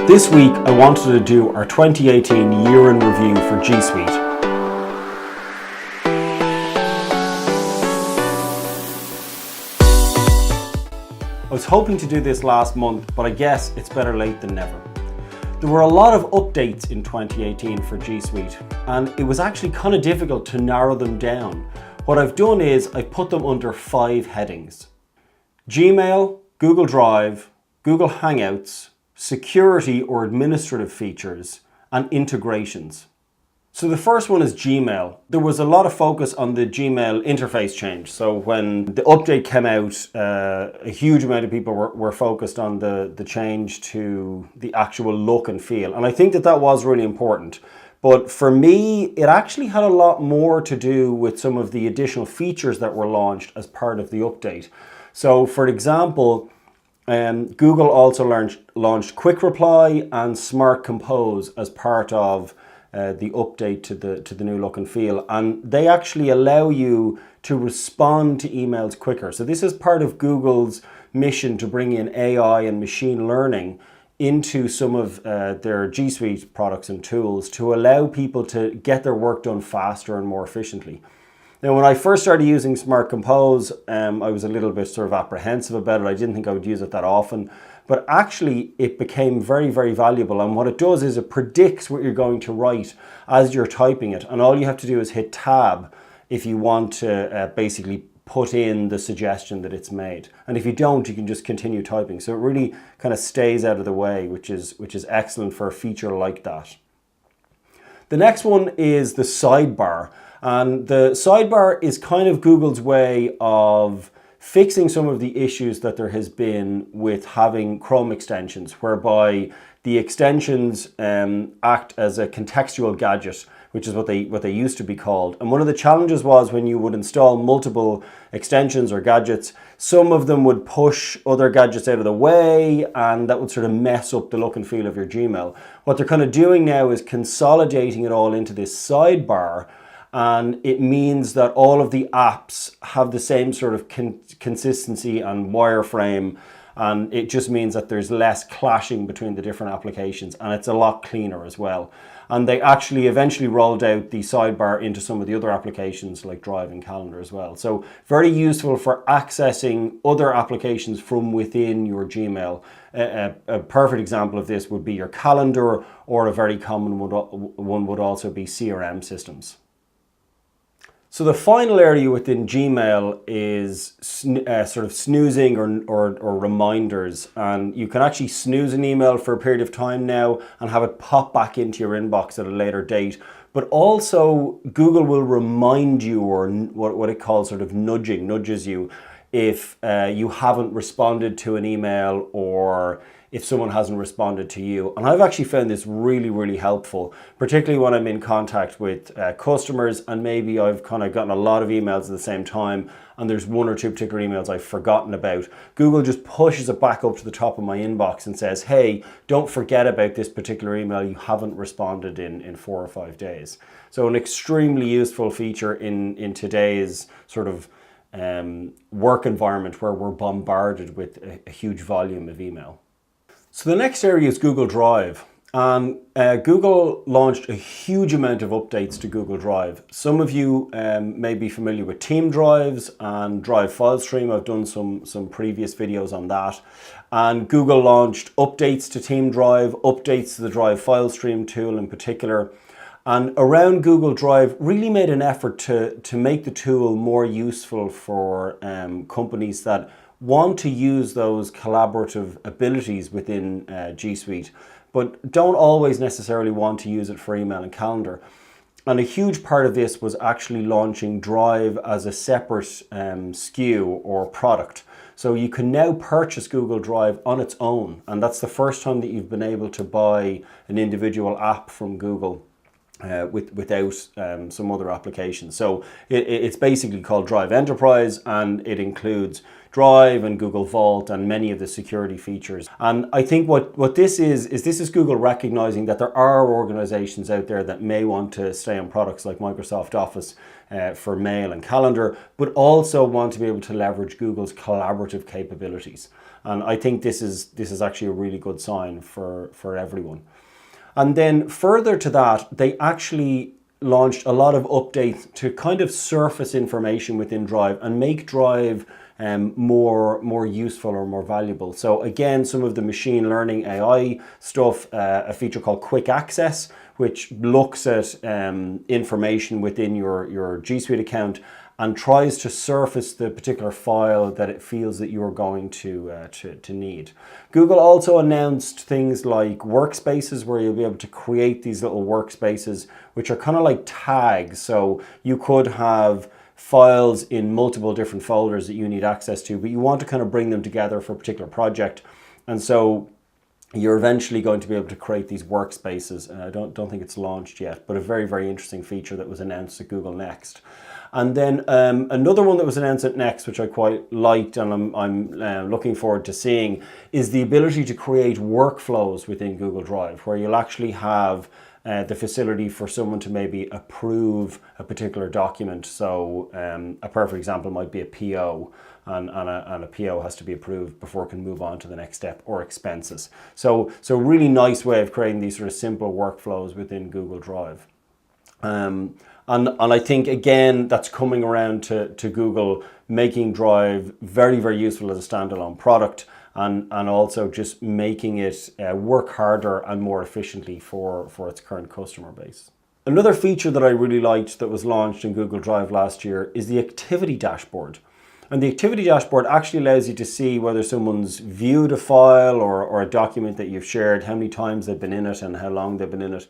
This week I wanted to do our 2018 year in review for G Suite. I was hoping to do this last month, but I guess it's better late than never. There were a lot of updates in 2018 for G Suite, and it was actually kind of difficult to narrow them down. What I've done is I've put them under 5 headings: Gmail, Google Drive, Google Hangouts, security or administrative features, and integrations. So the first one is Gmail. There was a lot of focus on the Gmail interface change. So when the update came out, a huge amount of people were focused on the change to the actual look and feel. And I think that was really important. But for me, it actually had a lot more to do with some of the additional features that were launched as part of the update. So for example, Google also launched Quick Reply and Smart Compose as part of the update to the new look and feel, and they actually allow you to respond to emails quicker. So this is part of Google's mission to bring in AI and machine learning into some of their G Suite products and tools to allow people to get their work done faster and more efficiently. Now, when I first started using Smart Compose, I was a little bit sort of apprehensive about it. I didn't think I would use it that often, but actually it became very, very valuable. And what it does is it predicts what you're going to write as you're typing it. And all you have to do is hit Tab if you want to basically put in the suggestion that it's made. And if you don't, you can just continue typing. So it really kind of stays out of the way, which is excellent for a feature like that. The next one is the sidebar. And the sidebar is kind of Google's way of fixing some of the issues that there has been with having Chrome extensions, whereby the extensions act as a contextual gadget, which is what they used to be called. And one of the challenges was when you would install multiple extensions or gadgets, some of them would push other gadgets out of the way, and that would sort of mess up the look and feel of your Gmail. What they're kind of doing now is consolidating it all into this sidebar, and it means that all of the apps have the same sort of consistency and wireframe, and it just means that there's less clashing between the different applications, and it's a lot cleaner as well. And they actually eventually rolled out the sidebar into some of the other applications like Drive and Calendar as well. So very useful for accessing other applications from within your Gmail. A perfect example of this would be your calendar, or a very common one would also be CRM systems. So the final area within Gmail is sort of snoozing or reminders. And you can actually snooze an email for a period of time now and have it pop back into your inbox at a later date. But also Google will remind you, or what it calls sort of nudges you, if you haven't responded to an email or if someone hasn't responded to you. And I've actually found this really, really helpful, particularly when I'm in contact with customers, and maybe I've kind of gotten a lot of emails at the same time and there's one or two particular emails I've forgotten about. Google just pushes it back up to the top of my inbox and says, hey, don't forget about this particular email you haven't responded in 4 or 5 days. So an extremely useful feature in today's sort of work environment where we're bombarded with a huge volume of email. So the next area is Google Drive, and Google launched a huge amount of updates to Google Drive. Some of you may be familiar with Team Drives and Drive File Stream. I've done some previous videos on that. And Google launched updates to Team Drive, updates to the Drive File Stream tool in particular. And around Google Drive really made an effort to make the tool more useful for companies that want to use those collaborative abilities within G Suite, but don't always necessarily want to use it for email and calendar. And a huge part of this was actually launching Drive as a separate SKU or product. So you can now purchase Google Drive on its own, and that's the first time that you've been able to buy an individual app from Google. without some other applications. So it's basically called Drive Enterprise, and it includes Drive and Google Vault and many of the security features. And I think what this is Google recognizing that there are organizations out there that may want to stay on products like Microsoft Office for mail and calendar, but also want to be able to leverage Google's collaborative capabilities. And I think this is actually a really good sign for everyone. And then further to that, they actually launched a lot of updates to kind of surface information within Drive and make Drive more useful or more valuable. So again, some of the machine learning AI stuff, a feature called Quick Access, which looks at information within your G Suite account and tries to surface the particular file that it feels that you're going to need. Google also announced things like workspaces, where you'll be able to create these little workspaces, which are kind of like tags. So you could have files in multiple different folders that you need access to, but you want to kind of bring them together for a particular project. And so you're eventually going to be able to create these workspaces. I don't think it's launched yet, but a very, very interesting feature that was announced at Google Next. And then another one that was announced at Next, which I quite liked and I'm looking forward to seeing, is the ability to create workflows within Google Drive, where you'll actually have the facility for someone to maybe approve a particular document. So a perfect example might be a PO, and a PO has to be approved before it can move on to the next step, or expenses. So really nice way of creating these sort of simple workflows within Google Drive. And I think, again, that's coming around to Google making Drive very, very useful as a standalone product, and also just making it work harder and more efficiently for its current customer base. Another feature that I really liked that was launched in Google Drive last year is the activity dashboard. And the activity dashboard actually allows you to see whether someone's viewed a file or a document that you've shared, how many times they've been in it and how long they've been in it.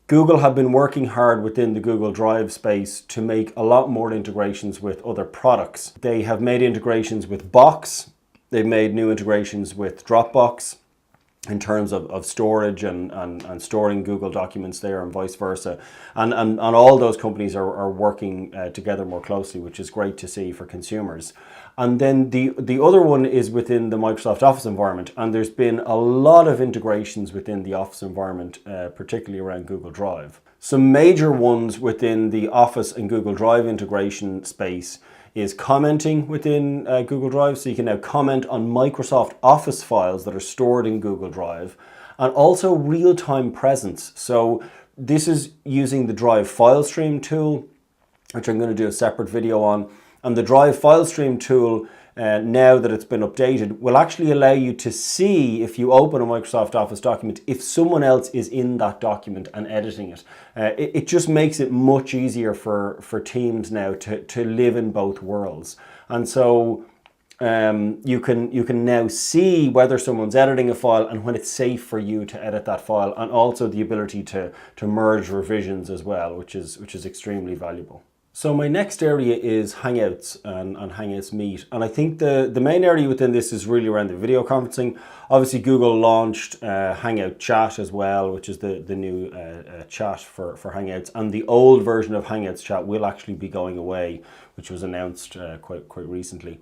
Google have been working hard within the Google Drive space to make a lot more integrations with other products. They have made integrations with Box. They've made new integrations with Dropbox in terms of storage and storing Google documents there, and vice versa. And all those companies are working together more closely, which is great to see for consumers. And then the other one is within the Microsoft Office environment, and there's been a lot of integrations within the Office environment, particularly around Google Drive. Some major ones within the Office and Google Drive integration space is commenting within Google Drive. So you can now comment on Microsoft Office files that are stored in Google Drive, and also real-time presence. So this is using the Drive file stream tool, which I'm going to do a separate video on. And the Drive file stream tool, now that it's been updated, will actually allow you to see, if you open a Microsoft Office document, if someone else is in that document and editing it. It just makes it much easier for teams now to live in both worlds. And so you can now see whether someone's editing a file and when it's safe for you to edit that file, and also the ability to merge revisions as well, which is extremely valuable. So my next area is Hangouts and Hangouts Meet. And I think the main area within this is really around the video conferencing. Obviously, Google launched Hangout Chat as well, which is the new chat for Hangouts. And the old version of Hangouts Chat will actually be going away, which was announced quite recently.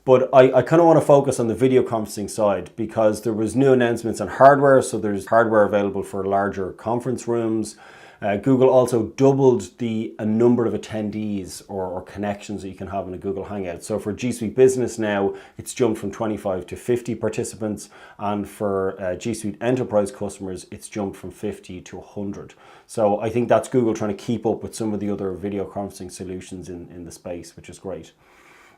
But I kind of want to focus on the video conferencing side, because there was new announcements on hardware. So there's hardware available for larger conference rooms. Google also doubled the number of attendees or connections that you can have in a Google Hangout. So for G Suite Business now, it's jumped from 25 to 50 participants, and for G Suite Enterprise customers, it's jumped from 50 to 100. So I think that's Google trying to keep up with some of the other video conferencing solutions in the space, which is great.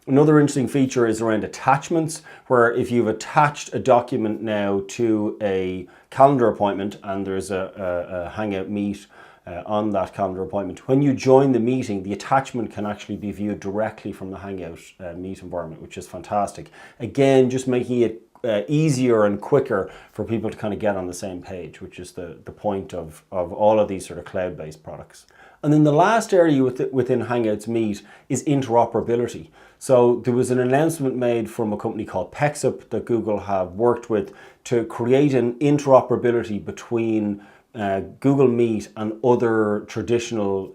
Another interesting feature is around attachments, where if you've attached a document now to a calendar appointment and there's a Hangout Meet on that calendar appointment, when you join the meeting, the attachment can actually be viewed directly from the Hangout Meet environment, which is fantastic. Again, just making it easier and quicker for people to kind of get on the same page, which is the point of all of these sort of cloud-based products. And then the last area within Hangouts Meet is interoperability. So there was an announcement made from a company called Pexip that Google have worked with to create an interoperability between Google Meet and other traditional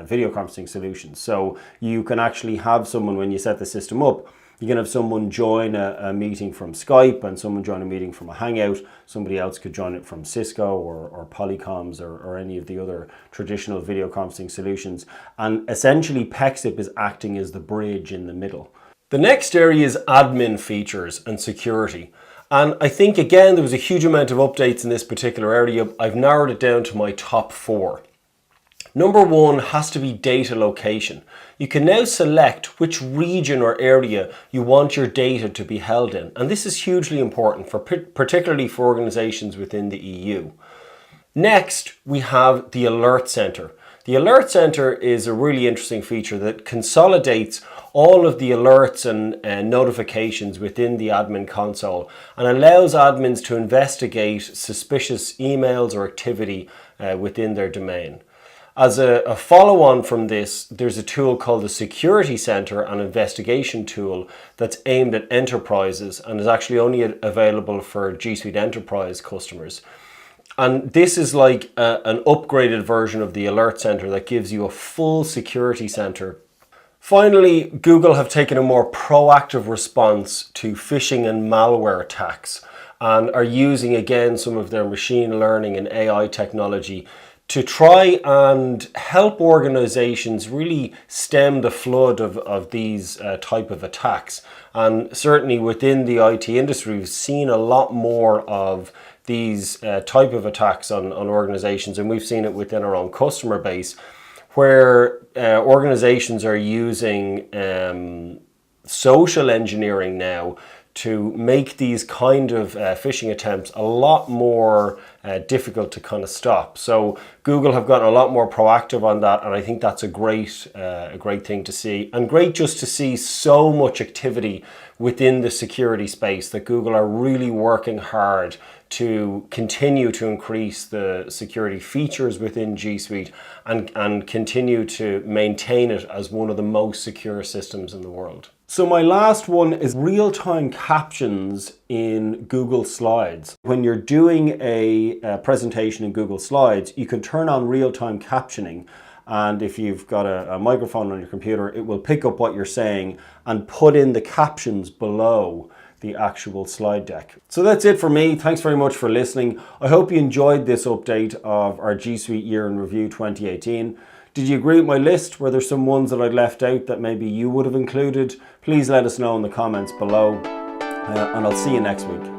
video conferencing solutions. So you can actually have someone, when you set the system up, you can have someone join a meeting from Skype and someone join a meeting from a Hangout. Somebody else could join it from Cisco or Polycoms or any of the other traditional video conferencing solutions. And essentially Pexip is acting as the bridge in the middle. The next area is admin features and security. And I think, again, there was a huge amount of updates in this particular area. I've narrowed it down to my top 4. Number 1 has to be data location. You can now select which region or area you want your data to be held in. And this is hugely important, particularly for organizations within the EU. Next, we have the Alert Center. The Alert Center is a really interesting feature that consolidates all of the alerts and notifications within the admin console and allows admins to investigate suspicious emails or activity within their domain. As a follow-on from this, there's a tool called the Security Center, an investigation tool that's aimed at enterprises and is actually only available for G Suite Enterprise customers. And this is like an upgraded version of the Alert Center that gives you a full security center. Finally, Google have taken a more proactive response to phishing and malware attacks and are using, again, some of their machine learning and AI technology to try and help organizations really stem the flood of these type of attacks. And certainly within the IT industry, we've seen a lot more of these type of attacks on organizations, and we've seen it within our own customer base, where organizations are using social engineering now to make these kind of phishing attempts a lot more difficult to kind of stop. So Google have gotten a lot more proactive on that, and I think that's a great thing to see, and great just to see so much activity within the security space that Google are really working hard to continue to increase the security features within G Suite and continue to maintain it as one of the most secure systems in the world. So my last one is real-time captions in Google Slides. When you're doing a presentation in Google Slides, you can turn on real-time captioning, and if you've got a microphone on your computer, it will pick up what you're saying and put in the captions below the actual slide deck. So that's it for me. Thanks very much for listening. I hope you enjoyed this update of our G Suite Year in Review 2018. Did you agree with my list? Were there some ones that I left out that maybe you would have included? Please let us know in the comments below, and I'll see you next week.